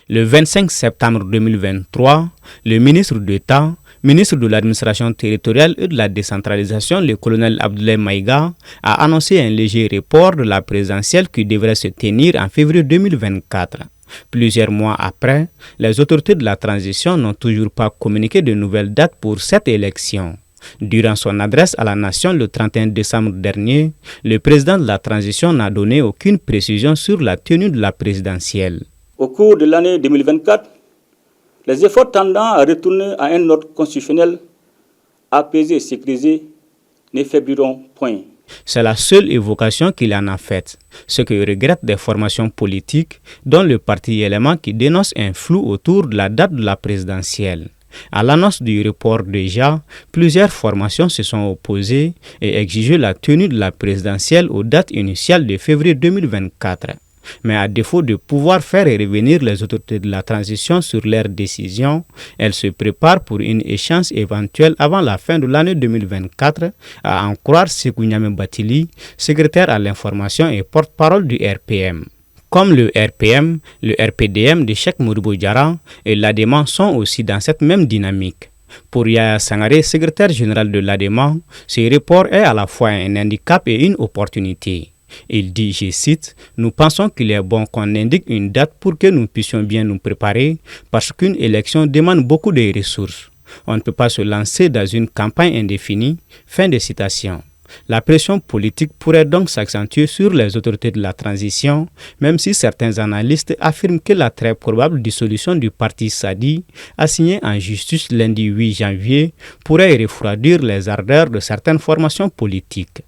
Le 25 septembre 2023, le ministre d'État, ministre de l'administration territoriale et de la décentralisation, le colonel Abdoulaye Maïga, a annoncé un léger report de la présidentielle qui devrait se tenir en février 2024. Plusieurs mois après, les autorités de la transition n'ont toujours pas communiqué de nouvelles dates pour cette élection. Durant son adresse à la nation le 31 décembre dernier, le président de la transition n'a donné aucune précision sur la tenue de la présidentielle. Au cours de l'année 2024, les efforts tendant à retourner à un ordre constitutionnel apaisé et sécurisé ne faiblir point. C'est la seule évocation qu'il en a faite, ce que regrettent des formations politiques, dont le parti élément qui dénonce un flou autour de la date de la présidentielle. À l'annonce du report déjà, plusieurs formations se sont opposées et exigé la tenue de la présidentielle aux dates initiales de février 2024. Mais à défaut de pouvoir faire revenir les autorités de la transition sur leurs décisions, elles se préparent pour une échéance éventuelle avant la fin de l'année 2024, à en croire Sékou Niamé Bathily, secrétaire à l'information et porte-parole du RPM. Comme le RPM, le RPDM de Cheikh Modibo Diarra et l'ADEMA sont aussi dans cette même dynamique. Pour Yaya Sangaré, secrétaire général de l'ADEMA, ce report est à la fois un handicap et une opportunité. Il dit, je cite, « Nous pensons qu'il est bon qu'on indique une date pour que nous puissions bien nous préparer parce qu'une élection demande beaucoup de ressources. On ne peut pas se lancer dans une campagne indéfinie. » Fin de citation. La pression politique pourrait donc s'accentuer sur les autorités de la transition, même si certains analystes affirment que la très probable dissolution du parti Sadi, assignée en justice lundi 8 janvier, pourrait refroidir les ardeurs de certaines formations politiques.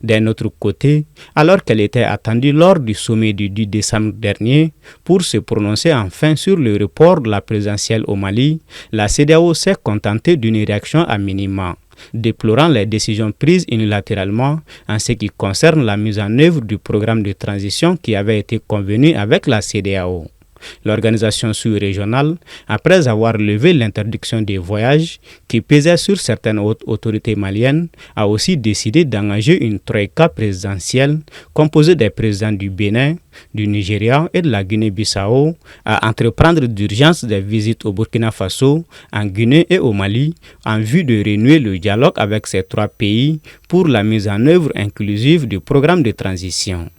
D'un autre côté, alors qu'elle était attendue lors du sommet du 10 décembre dernier pour se prononcer enfin sur le report de la présidentielle au Mali, la CEDEAO s'est contentée d'une réaction à minima, déplorant les décisions prises unilatéralement en ce qui concerne la mise en œuvre du programme de transition qui avait été convenu avec la CEDEAO. L'organisation sous-régionale, après avoir levé l'interdiction des voyages qui pesait sur certaines hautes autorités maliennes, a aussi décidé d'engager une troïka présidentielle composée des présidents du Bénin, du Nigeria et de la Guinée-Bissau à entreprendre d'urgence des visites au Burkina Faso, en Guinée et au Mali en vue de renouer le dialogue avec ces trois pays pour la mise en œuvre inclusive du programme de transition.